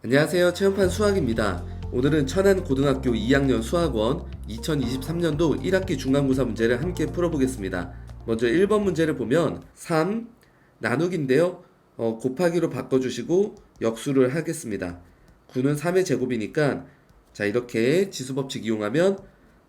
안녕하세요. 체험판 수학입니다. 오늘은 천안고등학교 2학년 수학원 2023년도 1학기 중간고사 문제를 함께 풀어보겠습니다. 먼저 1번 문제를 보면 3 나누기인데요. 곱하기로 바꿔주시고 역수를 하겠습니다. 9는 3의 제곱이니까 자 이렇게 지수법칙 이용하면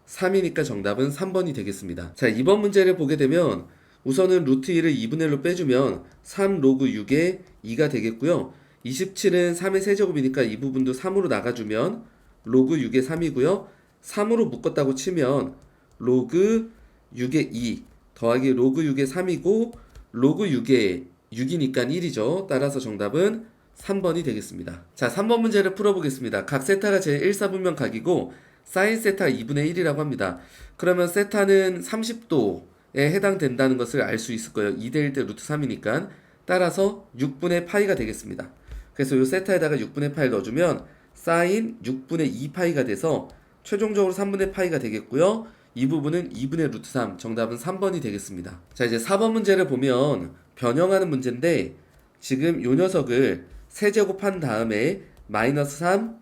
3이니까 정답은 3번이 되겠습니다. 자 2번 문제를 보게 되면 우선은 루트 2를 2분의 1로 빼주면 3 로그 6의 2가 되겠고요. 27은 3의 세제곱이니까 이 부분도 3으로 나가주면 로그 6의 3이고요. 3으로 묶었다고 치면 로그 6의 2 더하기 로그 6의 3이고 로그 6의 6이니까 1이죠. 따라서 정답은 3번이 되겠습니다. 자, 3번 문제를 풀어보겠습니다. 각 세타가 제1사분면 각이고 사인 세타 2분의 1이라고 합니다. 그러면 세타는 30도에 해당된다는 것을 알 수 있을 거예요. 2대1 대 루트 3이니까. 따라서 6분의 파이가 되겠습니다. 그래서 이 세타에다가 6분의 파이를 넣어주면 사인 6분의 2파이가 돼서 최종적으로 3분의 파이가 되겠고요. 이 부분은 2분의 루트 3, 정답은 3번이 되겠습니다. 자, 이제 4번 문제를 보면 변형하는 문제인데 지금 요 녀석을 세제곱한 다음에 마이너스 3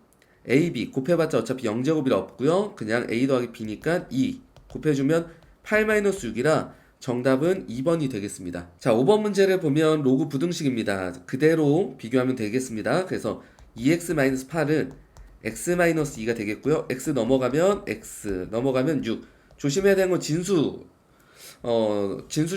AB 곱해봤자 어차피 0제곱이라 없고요. 그냥 A 더하기 B니까 2 곱해주면 8-6이라 정답은 2번이 되겠습니다. 자, 5번 문제를 보면 로그 부등식입니다. 그대로 비교하면 되겠습니다. 그래서 2x-8은 x-2가 되겠고요. x 넘어가면 6. 조심해야 되는 건 진수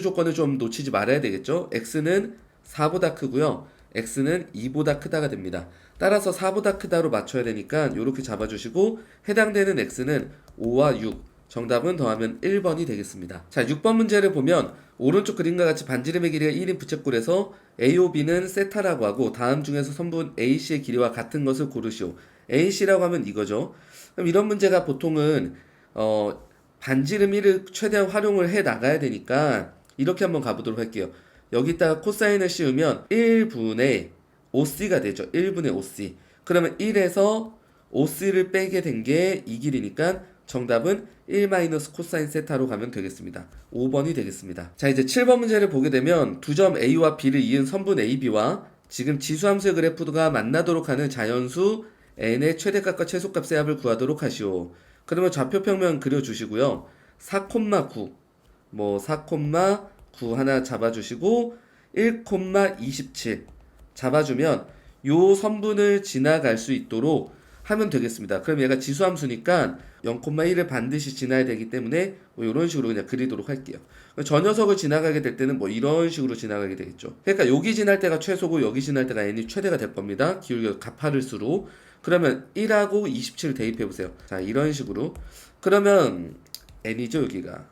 조건을 좀 놓치지 말아야 되겠죠. x는 4보다 크고요. x는 2보다 크다가 됩니다. 따라서 4보다 크다로 맞춰야 되니까 이렇게 잡아주시고 해당되는 x는 5와 6. 정답은 더하면 1번이 되겠습니다. 자, 6번 문제를 보면 오른쪽 그림과 같이 반지름의 길이가 1인 부채꼴에서 AOB는 세타라고 하고 다음 중에서 선분 AC의 길이와 같은 것을 고르시오. AC라고 하면 이거죠. 그럼 이런 문제가 보통은 반지름 1을 최대한 활용을 해 나가야 되니까 이렇게 한번 가보도록 할게요. 여기다가 코사인을 씌우면 1분의 OC가 되죠. 1분의 OC. 그러면 1에서 OC를 빼게 된 게 이 길이니까 정답은 1 코사인 세타로 가면 되겠습니다. 5번이 되겠습니다. 자, 이제 7번 문제를 보게 되면 두 점 A와 B를 이은 선분 AB와 지금 지수함수의 그래프가 만나도록 하는 자연수 n의 최대값과 최소값의 합을 구하도록 하시오. 그러면 좌표평면 그려주시고요. 4,9 4,9 하나 잡아주시고 1,27 잡아주면 요 선분을 지나갈 수 있도록 하면 되겠습니다. 그럼 얘가 지수함수니까 0,1을 반드시 지나야 되기 때문에 이런 식으로 그냥 그리도록 할게요. 저 녀석을 지나가게 될 때는 이런 식으로 지나가게 되겠죠. 그러니까 여기 지날 때가 최소고 여기 지날 때가 n이 최대가 될 겁니다. 기울기가 가파를 수로. 그러면 1하고 27 대입해 보세요. 자, 이런 식으로. 그러면 n이죠, 여기가.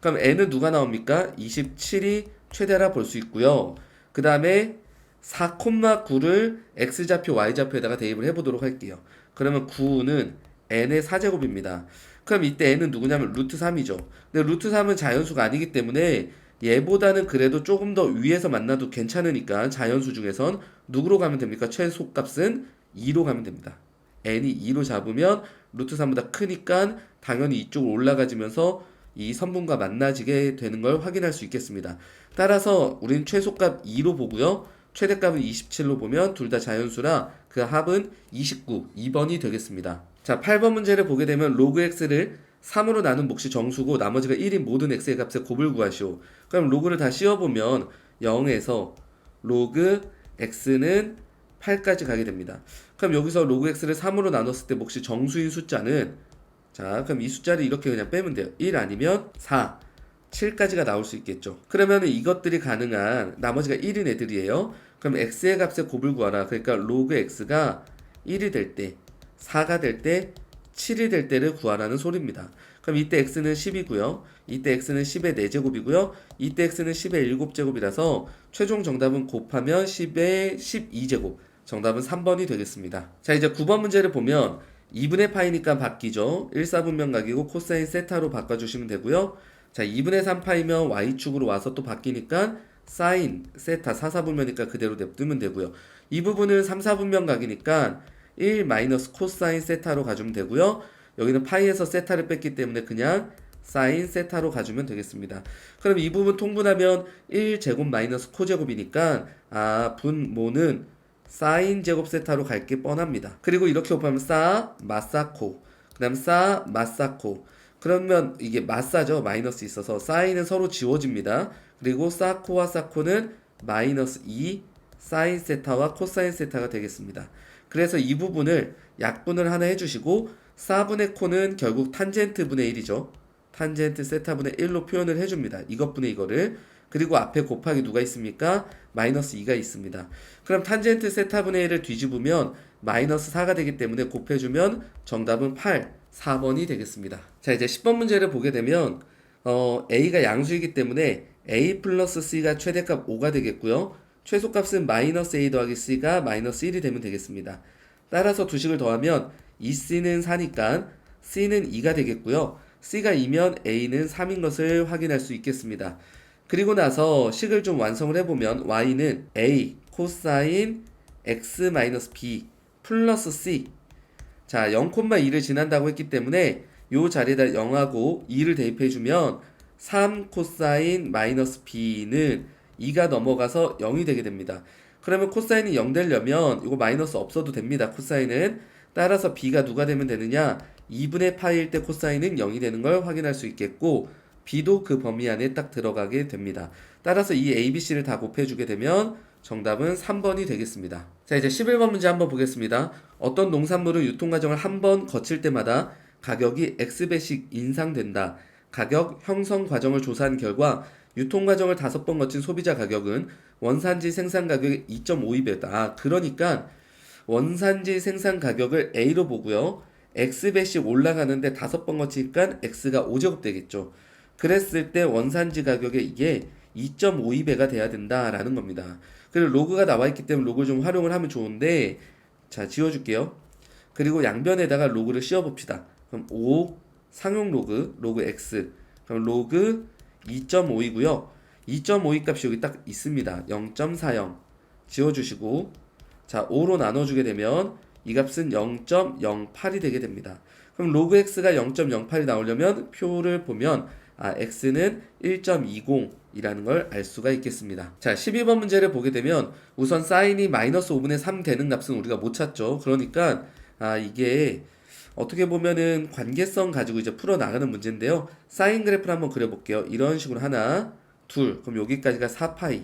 그럼 n은 누가 나옵니까? 27이 최대라 볼 수 있고요. 그 다음에 4,9를 x좌표, y좌표에다가 대입을 해보도록 할게요. 그러면 9는 n의 4제곱입니다. 그럼 이때 n은 누구냐면 루트 3이죠. 근데 루트 3은 자연수가 아니기 때문에 얘보다는 그래도 조금 더 위에서 만나도 괜찮으니까 자연수 중에선 누구로 가면 됩니까? 최소값은 2로 가면 됩니다. n이 2로 잡으면 루트 3보다 크니까 당연히 이쪽으로 올라가지면서 이 선분과 만나지게 되는 걸 확인할 수 있겠습니다. 따라서 우리는 최소값 2로 보고요. 최대값은 27로 보면 둘 다 자연수라 그 합은 29, 2번이 되겠습니다. 자, 8번 문제를 보게 되면 로그 x를 3으로 나눈 몫이 정수고 나머지가 1인 모든 x의 값의 곱을 구하시오. 그럼 로그를 다 씌워보면 0에서 로그 x는 8까지 가게 됩니다. 그럼 여기서 로그 x를 3으로 나눴을 때 몫이 정수인 숫자는 자, 그럼 이 숫자를 이렇게 그냥 빼면 돼요. 1 아니면 4, 7까지가 나올 수 있겠죠. 그러면 이것들이 가능한 나머지가 1인 애들이에요. 그럼 x의 값의 곱을 구하라. 그러니까 로그 x가 1이 될 때, 4가 될 때, 7이 될 때를 구하라는 소리입니다. 그럼 이때 x는 10이고요. 이때 x는 10의 4제곱이고요. 이때 x는 10의 7제곱이라서 최종 정답은 곱하면 10의 12제곱. 정답은 3번이 되겠습니다. 자, 이제 9번 문제를 보면 2분의 파이니까 바뀌죠. 1사분면각이고 코사인 세타로 바꿔주시면 되고요. 자, 2분의 3파이면 y축으로 와서 또 바뀌니까 사인 세타 4사분면이니까 그대로 냅두면 되고요. 이 부분은 3사분면각이니까 1 코사인 세타로 가주면 되고요. 여기는 파이에서 세타를 뺐기 때문에 그냥 사인 세타로 가주면 되겠습니다. 그럼 이 부분 통분하면 1제곱 마이너스 코제곱이니까 분모는 사인 제곱 세타로 갈 게 뻔합니다. 그리고 이렇게 곱하면 싸, 마사코, 그 다음 싸, 마사코. 그러면 이게 마사죠. 마이너스 있어서 사인은 서로 지워집니다. 그리고 사코와 사코는 마이너스 2 사인 세타와 코사인 세타가 되겠습니다. 그래서 이 부분을 약분을 하나 해주시고 4분의 코는 결국 탄젠트 분의 1이죠. 탄젠트 세타분의 1로 표현을 해줍니다. 이것분의 이거를. 그리고 앞에 곱하기 누가 있습니까? 마이너스 2가 있습니다. 그럼 탄젠트 세타분의 1을 뒤집으면 마이너스 4가 되기 때문에 곱해주면 정답은 8, 4번이 되겠습니다. 자, 이제 10번 문제를 보게 되면 A가 양수이기 때문에 A 플러스 C가 최대값 5가 되겠고요. 최소값은 마이너스 A 더하기 C가 마이너스 1이 되면 되겠습니다. 따라서 두 식을 더하면 2C는 4니까 C는 2가 되겠고요. C가 2면 A는 3인 것을 확인할 수 있겠습니다. 그리고 나서 식을 좀 완성을 해보면 Y는 A 코사인 X-B 플러스 C. 자, 0,2를 지난다고 했기 때문에 요 자리에다 0하고 2를 대입해주면 3 코사인 마이너스 B는 2가 넘어가서 0이 되게 됩니다. 그러면 코사인이 0 되려면 이거 마이너스 없어도 됩니다. 코사인은. 따라서 B가 누가 되면 되느냐? 2분의 파이일 때 코사인은 0이 되는 걸 확인할 수 있겠고 B도 그 범위 안에 딱 들어가게 됩니다. 따라서 이 A, B, C를 다 곱해주게 되면 정답은 3번이 되겠습니다. 자, 이제 11번 문제 한번 보겠습니다. 어떤 농산물은 유통과정을 한 번 거칠 때마다 가격이 X배씩 인상된다. 가격 형성 과정을 조사한 결과 유통과정을 5번 거친 소비자 가격은 원산지 생산 가격의 2.52배였다. 아, 그러니까 원산지 생산 가격을 A로 보고요. X배씩 올라가는데 5번 거치니까 X가 5제곱 되겠죠. 그랬을 때 원산지 가격에 이게 2.52배가 돼야 된다라는 겁니다. 그리고 로그가 나와 있기 때문에 로그를 좀 활용을 하면 좋은데, 자, 지워줄게요. 그리고 양변에다가 로그를 씌워봅시다. 그럼 5 상용 로그, 로그 X. 그럼 로그 2.5이고요. 2.52 값이 여기 딱 있습니다. 0.40 지워주시고, 자, 5로 나눠주게 되면 이 값은 0.08이 되게 됩니다. 그럼 로그 X가 0.08이 나오려면 표를 보면 X는 1.20이라는 걸 알 수가 있겠습니다. 자, 12번 문제를 보게 되면 우선 사인이 마이너스 5분의 3 되는 값은 우리가 못 찾죠. 그러니까 이게 어떻게 보면은 관계성 가지고 이제 풀어나가는 문제인데요. 사인 그래프를 한번 그려볼게요. 이런 식으로 하나, 둘, 그럼 여기까지가 4파이.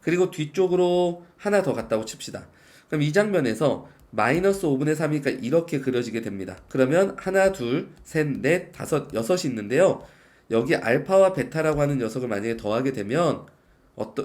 그리고 뒤쪽으로 하나 더 갔다고 칩시다. 그럼 이 장면에서 마이너스 5분의 3이니까 이렇게 그려지게 됩니다. 그러면 하나, 둘, 셋, 넷, 다섯, 여섯이 있는데요. 여기 알파와 베타라고 하는 녀석을 만약에 더하게 되면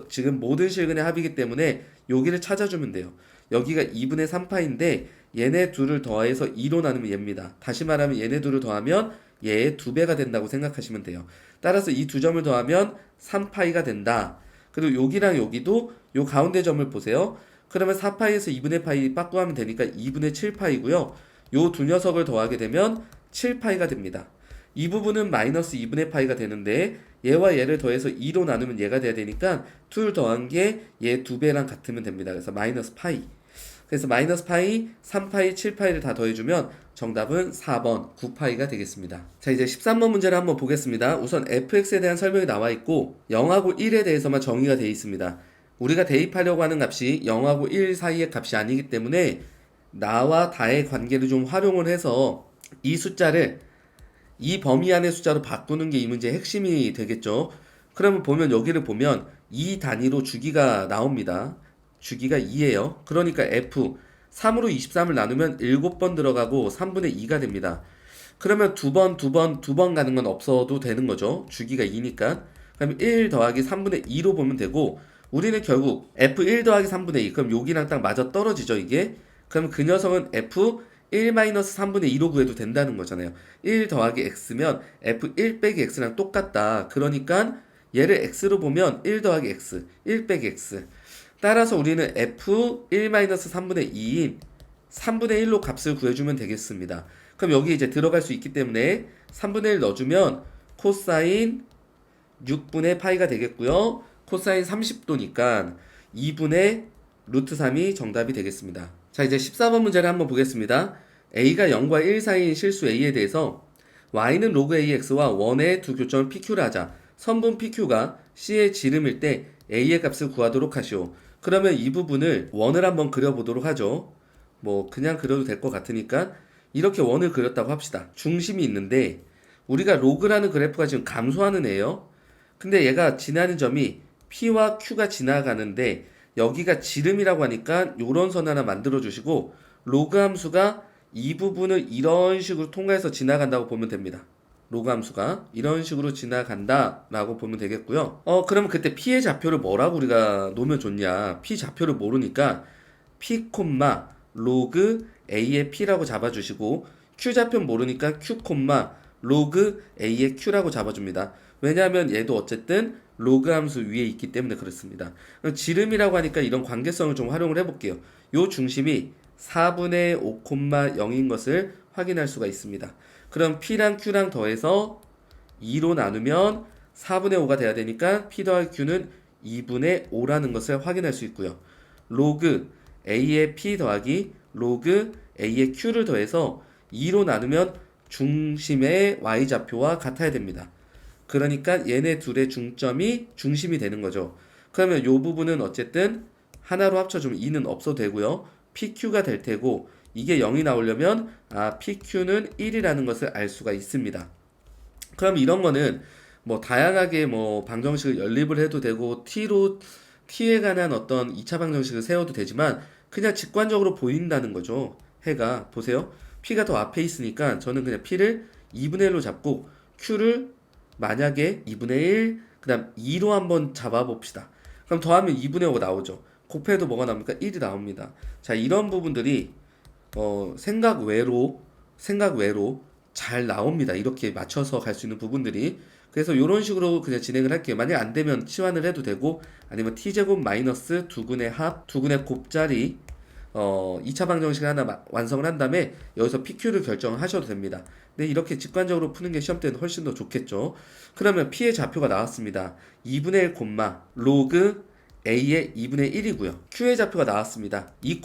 지금 모든 실근의 합이기 때문에 여기를 찾아주면 돼요. 여기가 2분의 3파인데 얘네 둘을 더해서 2로 나누면 얘입니다. 다시 말하면 얘네 둘을 더하면 얘의 2배가 된다고 생각하시면 돼요. 따라서 이 두 점을 더하면 3파이가 된다. 그리고 여기랑 여기도 요 가운데 점을 보세요. 그러면 4파이에서 2분의 파이 빠꾸하면 되니까 2분의 7파이고요. 요 두 녀석을 더하게 되면 7파이가 됩니다. 이 부분은 마이너스 2분의 파이가 되는데 얘와 얘를 더해서 2로 나누면 얘가 돼야 되니까 2를 더한 게 얘 2배랑 같으면 됩니다. 그래서 마이너스 파이. 그래서 마이너스 파이, 3파이, 7파이를 다 더해주면 정답은 4번 9파이가 되겠습니다. 자, 이제 13번 문제를 한번 보겠습니다. 우선 fx에 대한 설명이 나와 있고 0하고 1에 대해서만 정의가 되어 있습니다. 우리가 대입하려고 하는 값이 0하고 1 사이의 값이 아니기 때문에 나와 다의 관계를 좀 활용을 해서 이 숫자를 이 범위 안의 숫자로 바꾸는 게 이 문제의 핵심이 되겠죠. 그러면 보면 여기를 보면 2 단위로 주기가 나옵니다. 주기가 2예요. 그러니까 F 3으로 23을 나누면 7번 들어가고 3분의 2가 됩니다. 그러면 두 번 가는 건 없어도 되는 거죠. 주기가 2니까. 그럼 1 더하기 3분의 2로 보면 되고 우리는 결국 F1 더하기 3분의 2 그럼 여기랑 딱 맞아 떨어지죠 이게. 그럼 그 녀석은 F 1-3분의 2로 구해도 된다는 거잖아요. 1 더하기 x면 f1 빼기 x랑 똑같다. 그러니까 얘를 x로 보면 1 더하기 x, 1 빼기 x. 따라서 우리는 f1-3분의 2인 3분의 1로 값을 구해주면 되겠습니다. 그럼 여기 이제 들어갈 수 있기 때문에 3분의 1 넣어주면 코사인 6분의 파이가 되겠고요. 코사인 30도니까 2분의 루트 3이 정답이 되겠습니다. 자, 이제 14번 문제를 한번 보겠습니다. A가 0과 1 사이인 실수 A에 대해서 Y는 로그 AX와 원의 두 교점을 PQ를 하자. 선분 PQ가 C의 지름일 때 A의 값을 구하도록 하시오. 그러면 이 부분을 원을 한번 그려보도록 하죠. 뭐 그냥 그려도 될 것 같으니까 이렇게 원을 그렸다고 합시다. 중심이 있는데 우리가 로그라는 그래프가 지금 감소하는 애예요. 근데 얘가 지나는 점이 P와 Q가 지나가는데 여기가 지름이라고 하니까 요런 선 하나 만들어 주시고 로그 함수가 이 부분을 이런 식으로 통과해서 지나간다고 보면 됩니다. 로그 함수가 이런 식으로 지나간다 라고 보면 되겠고요. 그러면 그때 P의 좌표를 뭐라고 우리가 놓으면 좋냐. P 좌표를 모르니까 P, 로그 A의 P라고 잡아주시고 Q 좌표 모르니까 Q, 로그 A의 Q라고 잡아줍니다. 왜냐하면 얘도 어쨌든 로그 함수 위에 있기 때문에 그렇습니다. 지름이라고 하니까 이런 관계성을 좀 활용을 해볼게요. 요 중심이 4분의 5,0인 것을 확인할 수가 있습니다. 그럼 P랑 Q랑 더해서 2로 나누면 4분의 5가 돼야 되니까 P 더하기 Q는 2분의 5라는 것을 확인할 수 있고요. 로그 A의 P 더하기 로그 A의 Q를 더해서 2로 나누면 중심의 Y좌표와 같아야 됩니다. 그러니까 얘네 둘의 중점이 중심이 되는 거죠. 그러면 이 부분은 어쨌든 하나로 합쳐주면 2는 없어도 되고요. PQ가 될 테고 이게 0이 나오려면 PQ는 1이라는 것을 알 수가 있습니다. 그럼 이런 거는 뭐 다양하게 뭐 방정식을 연립을 해도 되고 T에 관한 어떤 2차 방정식을 세워도 되지만 그냥 직관적으로 보인다는 거죠. 해가 보세요. P가 더 앞에 있으니까 저는 그냥 P를 2분의 1로 잡고 Q를 만약에 2분의 1, 그 다음 2로 한번 잡아봅시다. 그럼 더하면 2분의 5가 나오죠. 곱해도 뭐가 나옵니까? 1이 나옵니다. 자, 이런 부분들이 생각 외로 잘 나옵니다. 이렇게 맞춰서 갈 수 있는 부분들이. 그래서 이런 식으로 그냥 진행을 할게요. 만약 안 되면 치환을 해도 되고 아니면 t제곱 마이너스 두근의 합, 두근의 곱자리 2차 방정식을 하나 완성을 한 다음에 여기서 PQ를 결정하셔도 됩니다. 근데 이렇게 직관적으로 푸는 게 시험 때는 훨씬 더 좋겠죠. 그러면 P의 좌표가 나왔습니다. 2분의 1 로그 A의 2분의 1이고요. Q의 좌표가 나왔습니다. 2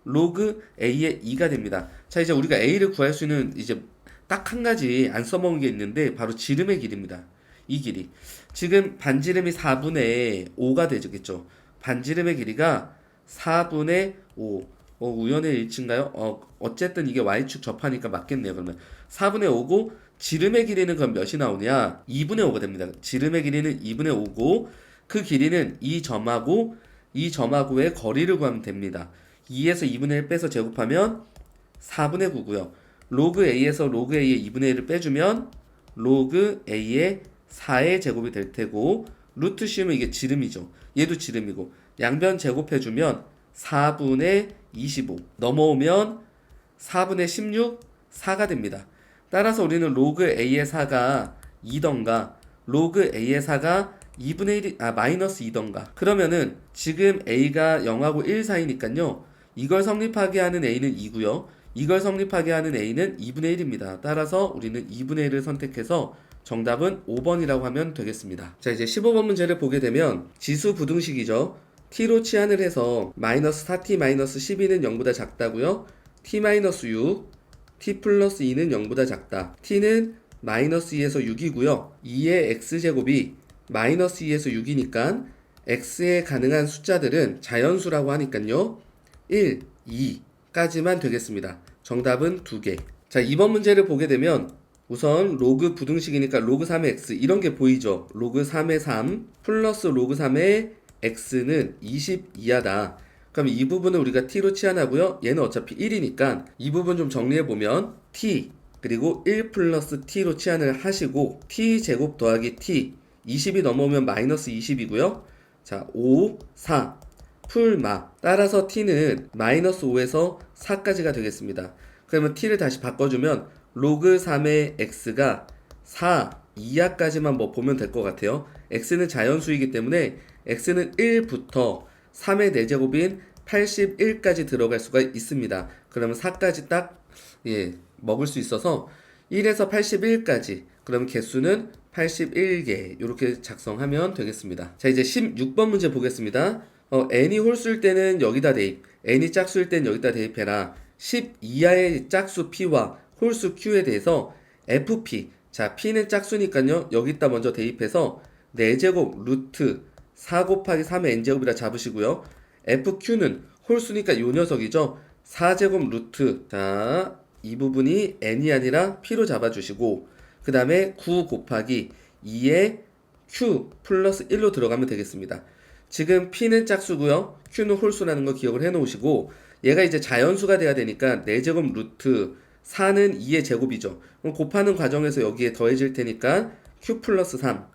로그 A의 2가 됩니다. 자, 이제 우리가 A를 구할 수 있는 이제 딱 한 가지 안 써먹은 게 있는데 바로 지름의 길이입니다. 이 길이. 지금 반지름이 4분의 5가 되겠죠. 반지름의 길이가 4분의 5. 우연의 일치인가요? 어쨌든 이게 Y축 접하니까 맞겠네요. 그러면 4분의 5고 지름의 길이는 그럼 몇이 나오냐? 2분의 5가 됩니다. 지름의 길이는 2분의 5고 그 길이는 이 점하고의 거리를 구하면 됩니다. 2에서 2분의 1 빼서 제곱하면 4분의 9고요. 로그 A에서 로그 A의 2분의 1을 빼주면 로그 A의 4의 제곱이 될 테고 루트 씌우면 이게 지름이죠. 얘도 지름이고 양변 제곱해주면 4분의 25 넘어오면 4분의 16 4가 됩니다. 따라서 우리는 로그 A의 4가 2던가 로그 A의 4가 2분의 1이 마이너스 2던가 그러면은 지금 A가 0하고 1 사이니까요. 이걸 성립하게 하는 A는 2고요. 이걸 성립하게 하는 A는 2분의 1입니다. 따라서 우리는 2분의 1을 선택해서 정답은 5번이라고 하면 되겠습니다. 자, 이제 15번 문제를 보게 되면 지수 부등식이죠. t로 치환을 해서 마이너스 4t 마이너스 12는 0보다 작다고요. t 마이너스 6, t 플러스 2는 0보다 작다. t는 마이너스 2에서 6이고요. 2의 x제곱이 마이너스 2에서 6이니까 x에 가능한 숫자들은 자연수라고 하니까요. 1, 2까지만 되겠습니다. 정답은 2개. 자, 이번 문제를 보게 되면 우선 로그 부등식이니까 로그 3의 x 이런 게 보이죠. 로그 3의 3 플러스 로그 3의 x는 22하다. 그럼 이 부분을 우리가 t로 치환하고요. 얘는 어차피 1이니까 이 부분 좀 정리해보면 t 그리고 1 플러스 t로 치환을 하시고 t 제곱 더하기 t 20이 넘어오면 마이너스 20이고요. 자, 5, 4 풀마 따라서 t는 마이너스 5에서 4까지가 되겠습니다. 그러면 t를 다시 바꿔주면 로그 3의 x가 4 이하까지만 뭐 보면 될 것 같아요. x는 자연수이기 때문에 x는 1부터 3의 4제곱인 81까지 들어갈 수가 있습니다. 그러면 4까지 딱 먹을 수 있어서 1에서 81까지 그러면 개수는 81개 이렇게 작성하면 되겠습니다. 자, 이제 16번 문제 보겠습니다. n이 홀수일 때는 여기다 대입, n이 짝수일 때는 여기다 대입해라. 10 이하의 짝수 p와 홀수 q에 대해서 fp, 자 p는 짝수니까요 여기다 먼저 대입해서 4제곱 루트 4 곱하기 3의 n제곱이라 잡으시고요. fq는 홀수니까 요 녀석이죠. 4제곱 루트. 자, 이 부분이 n이 아니라 p로 잡아주시고 그 다음에 9 곱하기 2의 q 플러스 1로 들어가면 되겠습니다. 지금 p는 짝수고요. q는 홀수라는 거 기억을 해 놓으시고 얘가 이제 자연수가 돼야 되니까 4제곱 루트 4는 2의 제곱이죠. 그럼 곱하는 과정에서 여기에 더해질 테니까 q 플러스 3.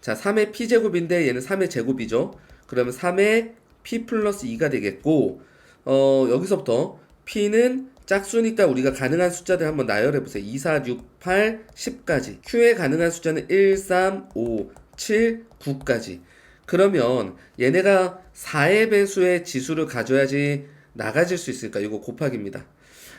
자, 3의 p제곱인데 얘는 3의 제곱이죠. 그러면 3의 p 플러스 2가 되겠고 여기서부터 p는 짝수니까 우리가 가능한 숫자들 한번 나열해보세요. 2, 4, 6, 8, 10까지. q에 가능한 숫자는 1, 3, 5, 7, 9까지. 그러면 얘네가 4의 배수의 지수를 가져야지 나가질 수 있으니까 이거 곱하기입니다.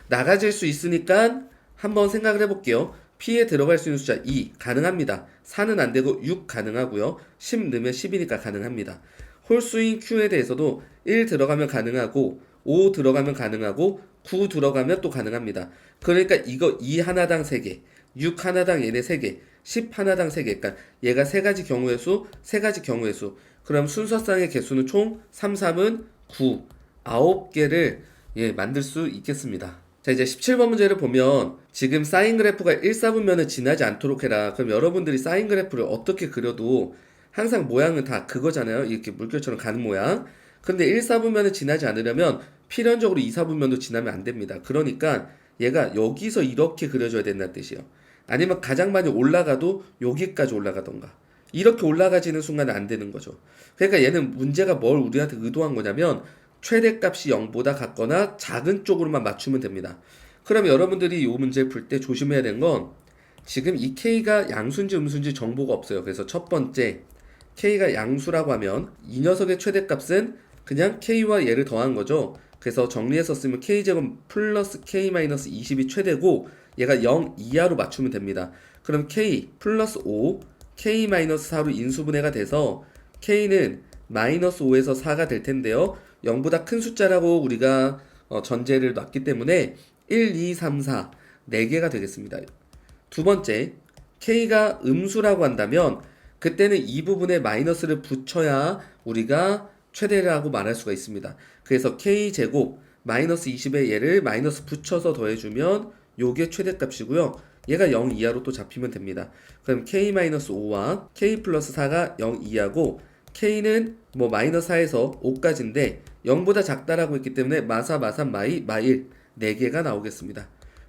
나가질 수 있으니까 한번 생각을 해볼게요. p에 들어갈 수 있는 숫자 2 가능합니다. 4는 안되고 6 가능하고요. 10 넣으면 10이니까 가능합니다. 홀수인 q에 대해서도 1 들어가면 가능하고 5 들어가면 가능하고 9 들어가면 또 가능합니다. 그러니까 이거 2 하나당 3개, 6 하나당 얘네 3개, 10 하나당 3개. 그러니까 얘가 3가지 경우의 수, 3가지 경우의 수. 그럼 순서상의 개수는 총 3, 3은 9, 9개를 만들 수 있겠습니다. 자, 이제 17번 문제를 보면 지금 사인 그래프가 1, 4분면을 지나지 않도록 해라. 그럼 여러분들이 사인 그래프를 어떻게 그려도 항상 모양은 다 그거잖아요. 이렇게 물결처럼 가는 모양. 근데 1, 4분면을 지나지 않으려면 필연적으로 2, 4분면도 지나면 안 됩니다. 그러니까 얘가 여기서 이렇게 그려줘야 된다는 뜻이에요. 아니면 가장 많이 올라가도 여기까지 올라가던가. 이렇게 올라가지는 순간은 안 되는 거죠. 그러니까 얘는 문제가 뭘 우리한테 의도한 거냐면 최대값이 0보다 같거나 작은 쪽으로만 맞추면 됩니다. 그럼 여러분들이 이 문제를 풀 때 조심해야 되는 건 지금 이 k가 양수인지 음수인지 정보가 없어요. 그래서 첫 번째 k가 양수라고 하면 이 녀석의 최대값은 그냥 k와 얘를 더한 거죠. 그래서 정리해서 쓰면 k제곱 플러스 k-20이 최대고 얘가 0 이하로 맞추면 됩니다. 그럼 k 플러스 5 k-4로 인수분해가 돼서 k는 마이너스 5에서 4가 될 텐데요. 0보다 큰 숫자라고 우리가 전제를 놨기 때문에 1, 2, 3, 4 4개가 되겠습니다. 두 번째, k가 음수라고 한다면 그때는 이 부분에 마이너스를 붙여야 우리가 최대라고 말할 수가 있습니다. 그래서 k제곱 마이너스 20에 얘를 마이너스 붙여서 더해주면 요게 최대값이고요. 얘가 0 이하로 또 잡히면 됩니다. 그럼 k-5와 k 플러스 4가 0 이하고 k는 뭐 마이너스 4에서 5까지인데 0보다 작다라고 했기 때문에 마사, 마산, 마이, 마일 4개가 나오겠습니다.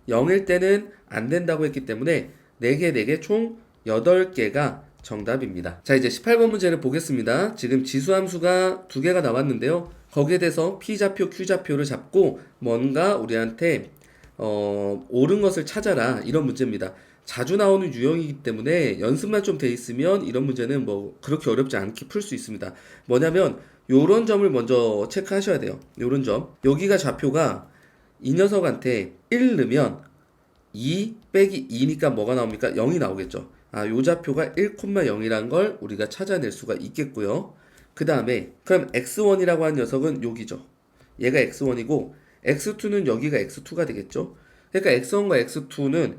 0일 때는 안 된다고 했기 때문에 4개, 4개 총 8개가 정답입니다. 자, 이제 18번 문제를 보겠습니다. 지금 지수함수가 2개가 나왔는데요. 거기에 대해서 P좌표, Q좌표를 잡고 뭔가 우리한테 옳은 것을 찾아라 이런 문제입니다. 자주 나오는 유형이기 때문에 연습만 좀 돼 있으면 이런 문제는 뭐 그렇게 어렵지 않게 풀 수 있습니다. 뭐냐면 요런 점을 먼저 체크하셔야 돼요. 요런 점. 여기가 좌표가 이 녀석한테 1 넣으면 2 빼기 2니까 뭐가 나옵니까? 0이 나오겠죠. 아, 요 좌표가 1,0이라는 걸 우리가 찾아낼 수가 있겠고요. 그 다음에 그럼 x1이라고 하는 녀석은 여기죠. 얘가 x1이고 x2는 여기가 x2가 되겠죠. 그러니까 x1과 x2는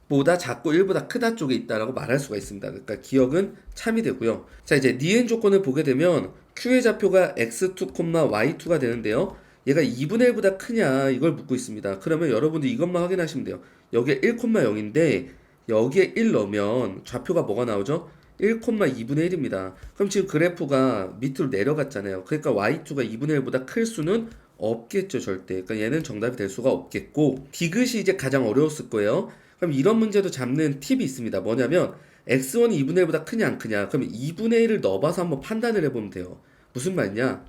1보다 작고 1보다 크다 쪽에 있다라고 말할 수가 있습니다. 그러니까 기억은 참이 되고요. 자, 이제 니은 조건을 보게 되면 q의 좌표가 x2, y2가 되는데요. 얘가 2분의 1보다 크냐 이걸 묻고 있습니다. 그러면 여러분들 이것만 확인하시면 돼요. 여기에 1,0인데 여기에 1 넣으면 좌표가 뭐가 나오죠? 1,2분의 1입니다. 그럼 지금 그래프가 밑으로 내려갔잖아요. 그러니까 y2가 2분의 1보다 클 수는 없겠죠, 절대. 그러니까 얘는 정답이 될 수가 없겠고, 디귿이 이제 가장 어려웠을 거예요. 그럼 이런 문제도 잡는 팁이 있습니다. 뭐냐면 x1이 2분의 1보다 크냐 안 크냐. 그러면 2분의 1을 넣어봐서 한번 판단을 해보면 돼요. 무슨 말이냐?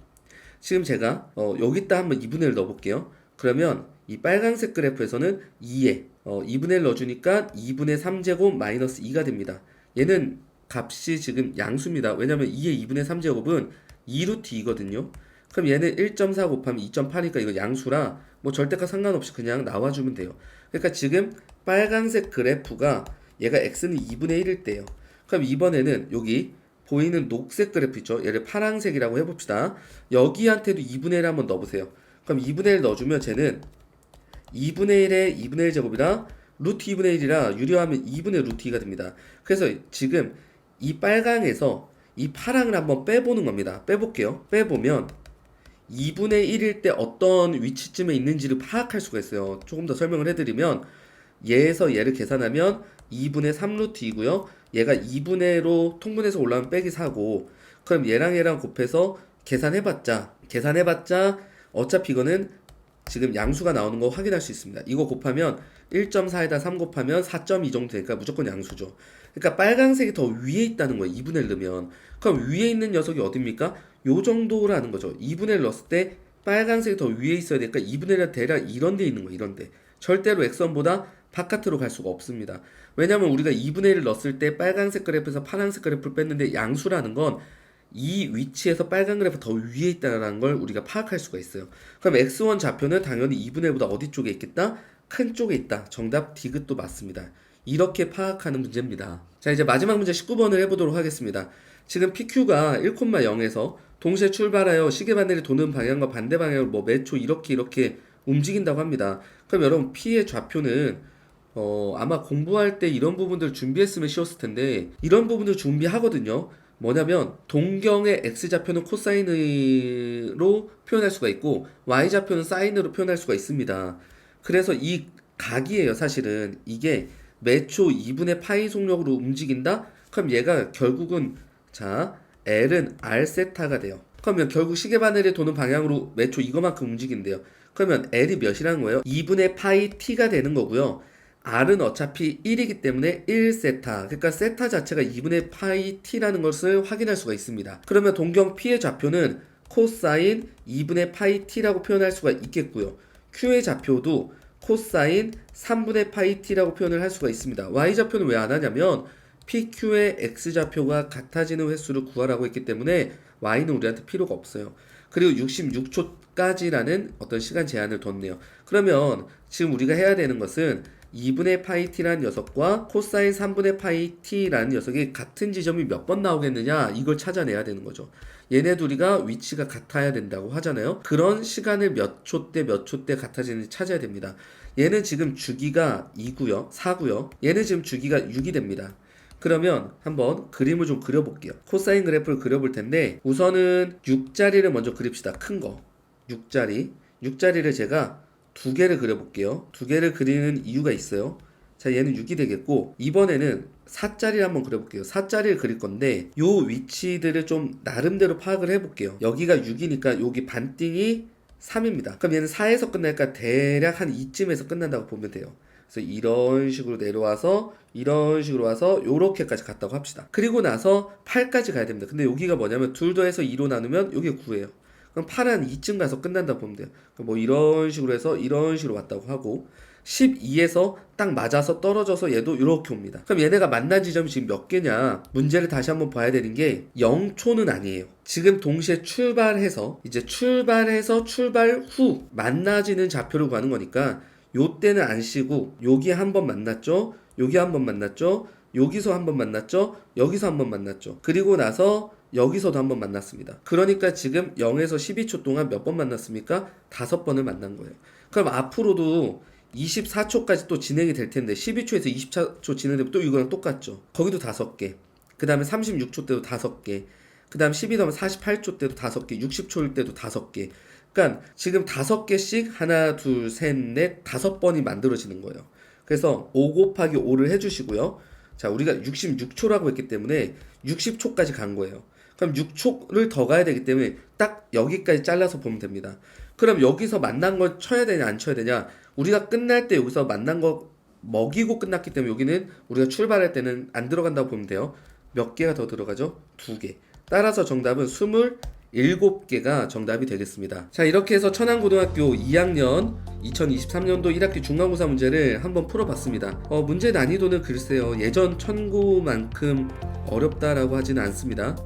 지금 제가 여기다 한번 2분의 1 넣어볼게요. 그러면 이 빨간색 그래프에서는 2에 2분의 1 넣어주니까 2분의 3제곱 마이너스 2가 됩니다. 얘는 값이 지금 양수입니다. 왜냐면 2의 2분의 3제곱은 2루트 2거든요. 그럼 얘는 1.4 곱하면 2.8이니까 이거 양수라 뭐 절대값 상관없이 그냥 나와주면 돼요. 그러니까 지금 빨간색 그래프가 얘가 x는 2분의 1일 때예요. 그럼 이번에는 여기 보이는 녹색 그래프 있죠? 얘를 파란색이라고 해봅시다. 여기한테도 2분의 1 한번 넣어보세요. 그럼 2분의 1 넣어주면 쟤는 2분의 1에 2분의 1 제곱이라 루트 2분의 1이라 유리하면 2분의 루트 2가 됩니다. 그래서 지금 이 빨강에서 이 파랑을 한번 빼보는 겁니다. 빼볼게요. 빼보면 2분의 1일 때 어떤 위치쯤에 있는지를 파악할 수가 있어요. 조금 더 설명을 해드리면 얘에서 얘를 계산하면 2분의 3루트이고요. 얘가 2분의로 통분해서 올라오면 빼기 4고, 그럼 얘랑 얘랑 곱해서 계산해봤자 어차피 이거는 지금 양수가 나오는 거 확인할 수 있습니다. 이거 곱하면 1.4에다 3 곱하면 4.2 정도 되니까 무조건 양수죠. 그러니까 빨간색이 더 위에 있다는 거예요. 2분의 1 넣으면. 그럼 위에 있는 녀석이 어딥니까? 요 정도라는 거죠. 2분의 1 넣었을 때 빨간색이 더 위에 있어야 되니까 2분의 1은 대략 이런 데 있는 거예요. 이런 데. 절대로 x선보다 바깥으로 갈 수가 없습니다. 왜냐면 우리가 2분의 1을 넣었을 때 빨간색 그래프에서 파란색 그래프를 뺐는데 양수라는 건 이 위치에서 빨간 그래프 더 위에 있다는 걸 우리가 파악할 수가 있어요. 그럼 x1 좌표는 당연히 2분의 1보다 어디 쪽에 있겠다? 큰 쪽에 있다. 정답 디귿도 맞습니다. 이렇게 파악하는 문제입니다. 자, 이제 마지막 문제 19번을 해보도록 하겠습니다. 지금 PQ가 1,0에서 동시에 출발하여 시계바늘이 도는 방향과 반대 방향으로 뭐 매초 이렇게 움직인다고 합니다. 그럼 여러분 P의 좌표는 아마 공부할 때 이런 부분들 준비했으면 쉬웠을 텐데 이런 부분들 준비하거든요. 뭐냐면 동경의 X좌표는 코사인으로 표현할 수가 있고 Y좌표는 사인으로 표현할 수가 있습니다. 그래서 이 각이에요. 사실은 이게 매초 2분의 파이 속력으로 움직인다? 그럼 얘가 결국은 자 L은 R세타가 돼요. 그러면 결국 시계바늘이 도는 방향으로 매초 이거만큼 움직인대요. 그러면 L이 몇이라는 거예요? 2분의 파이 T가 되는 거고요. R은 어차피 1이기 때문에 1세타, 그러니까 세타 자체가 2분의 파이 T라는 것을 확인할 수가 있습니다. 그러면 동경 P의 좌표는 코사인 2분의 파이 T라고 표현할 수가 있겠고요. Q의 좌표도 코사인 3분의 파이 T라고 표현을 할 수가 있습니다. Y좌표는 왜 안 하냐면 PQ의 X좌표가 같아지는 횟수를 구하라고 했기 때문에 Y는 우리한테 필요가 없어요. 그리고 66초까지라는 어떤 시간 제한을 뒀네요. 그러면 지금 우리가 해야 되는 것은 2분의 파이 t라는 녀석과 코사인 3분의 파이 t라는 녀석이 같은 지점이 몇 번 나오겠느냐 이걸 찾아내야 되는 거죠. 얘네 둘이가 위치가 같아야 된다고 하잖아요. 그런 시간을 몇 초 때 같아지는지 찾아야 됩니다. 얘는 지금 주기가 2고요 4고요 얘는 지금 주기가 6이 됩니다. 그러면 한번 그림을 좀 그려볼게요. 코사인 그래프를 그려볼 텐데 우선은 6자리를 먼저 그립시다. 큰 거 6자리를 제가 두 개를 그려볼게요. 두 개를 그리는 이유가 있어요. 자, 얘는 6이 되겠고 이번에는 4자리를 한번 그려볼게요. 4자리를 그릴 건데 요 위치들을 좀 나름대로 파악을 해볼게요. 여기가 6이니까 여기 반띵이 3입니다. 그럼 얘는 4에서 끝날까 대략 한 이쯤에서 끝난다고 보면 돼요. 그래서 이런 식으로 내려와서 이런 식으로 와서 요렇게까지 갔다고 합시다. 그리고 나서 8까지 가야 됩니다. 근데 여기가 뭐냐면 둘 더해서 2로 나누면 여기 9예요. 그럼 8은 2쯤 가서 끝난다고 보면 돼요. 뭐 이런 식으로 해서 이런 식으로 왔다고 하고 12에서 딱 맞아서 떨어져서 얘도 이렇게 옵니다. 그럼 얘네가 만난 지점이 지금 몇 개냐? 문제를 다시 한번 봐야 되는 게 0초는 아니에요. 지금 동시에 출발해서 출발 후 만나지는 좌표를 구하는 거니까 요때는 안 쉬고 여기 한번 만났죠? 여기 한번 만났죠? 여기서 한번 만났죠? 여기서 한번 만났죠? 그리고 나서 여기서도 한번 만났습니다. 그러니까 지금 0에서 12초 동안 몇 번 만났습니까? 5번을 만난 거예요. 그럼 앞으로도 24초까지 또 진행이 될 텐데 12초에서 24초 진행되면 또 이거랑 똑같죠. 거기도 5개. 그 다음에 36초 때도 5개. 그 다음 12 더하면 48초 때도 5개. 60초일 때도 5개. 그러니까 지금 5개씩 하나, 둘, 셋, 넷, 5번이 만들어지는 거예요. 그래서 5 곱하기 5를 해주시고요. 자, 우리가 66초라고 했기 때문에 60초까지 간 거예요. 그럼 6초를 더 가야 되기 때문에 딱 여기까지 잘라서 보면 됩니다. 그럼 여기서 만난 걸 쳐야 되냐 안 쳐야 되냐? 우리가 끝날 때 여기서 만난 거 먹이고 끝났기 때문에 여기는 우리가 출발할 때는 안 들어간다고 보면 돼요. 몇 개가 더 들어가죠? 2개. 따라서 정답은 27개가 정답이 되겠습니다. 자, 이렇게 해서 천안고등학교 2학년 2023년도 1학기 중간고사 문제를 한번 풀어봤습니다. 문제 난이도는 글쎄요, 예전 천고만큼 어렵다라고 하지는 않습니다.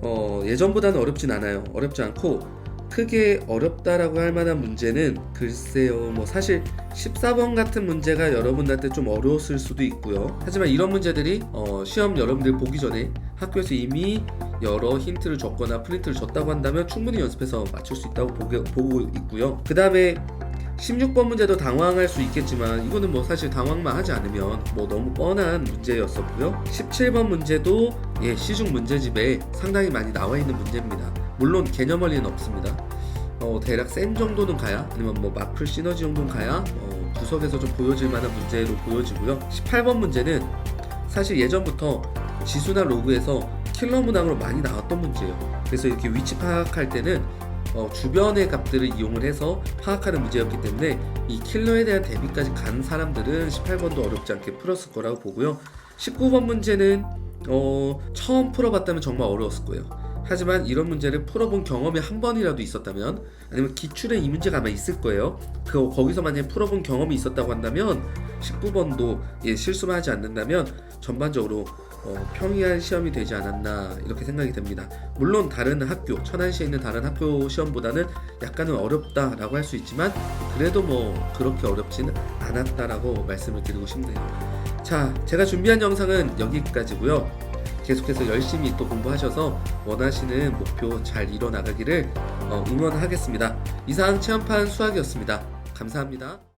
예전보다는 어렵진 않아요. 어렵지 않고 크게 어렵다라고 할 만한 문제는 글쎄요, 뭐 사실 14번 같은 문제가 여러분들한테 좀 어려웠을 수도 있고요. 하지만 이런 문제들이 시험 여러분들 보기 전에 학교에서 이미 여러 힌트를 줬거나 프린트를 줬다고 한다면 충분히 연습해서 맞출 수 있다고 보고 있고요. 그 다음에 16번 문제도 당황할 수 있겠지만 이거는 뭐 사실 당황만 하지 않으면 뭐 너무 뻔한 문제였었고요. 17번 문제도 시중 문제집에 상당히 많이 나와 있는 문제입니다. 물론 개념 원리는 없습니다. 대략 셈 정도는 가야, 아니면 뭐 마플 시너지 정도는 가야 구석에서 좀 보여질 만한 문제로 보여지고요. 18번 문제는 사실 예전부터 지수나 로그에서 킬러 문항으로 많이 나왔던 문제예요. 그래서 이렇게 위치 파악할 때는 주변의 값들을 이용을 해서 파악하는 문제였기 때문에 이 킬러에 대한 대비까지 간 사람들은 18번도 어렵지 않게 풀었을 거라고 보고요. 19번 문제는 처음 풀어봤다면 정말 어려웠을 거예요. 하지만 이런 문제를 풀어본 경험이 한 번이라도 있었다면, 아니면 기출에 이 문제가 아마 있을 거예요. 거기서 만약에 풀어본 경험이 있었다고 한다면 19번도 실수만 하지 않는다면 전반적으로 평이한 시험이 되지 않았나 이렇게 생각이 됩니다. 물론 다른 학교, 천안시에 있는 다른 학교 시험보다는 약간은 어렵다라고 할 수 있지만 그래도 뭐 그렇게 어렵지는 않았다라고 말씀을 드리고 싶네요. 자, 제가 준비한 영상은 여기까지고요. 계속해서 열심히 또 공부하셔서 원하시는 목표 잘 이뤄나가기를 응원하겠습니다. 이상 체험판 수학이었습니다. 감사합니다.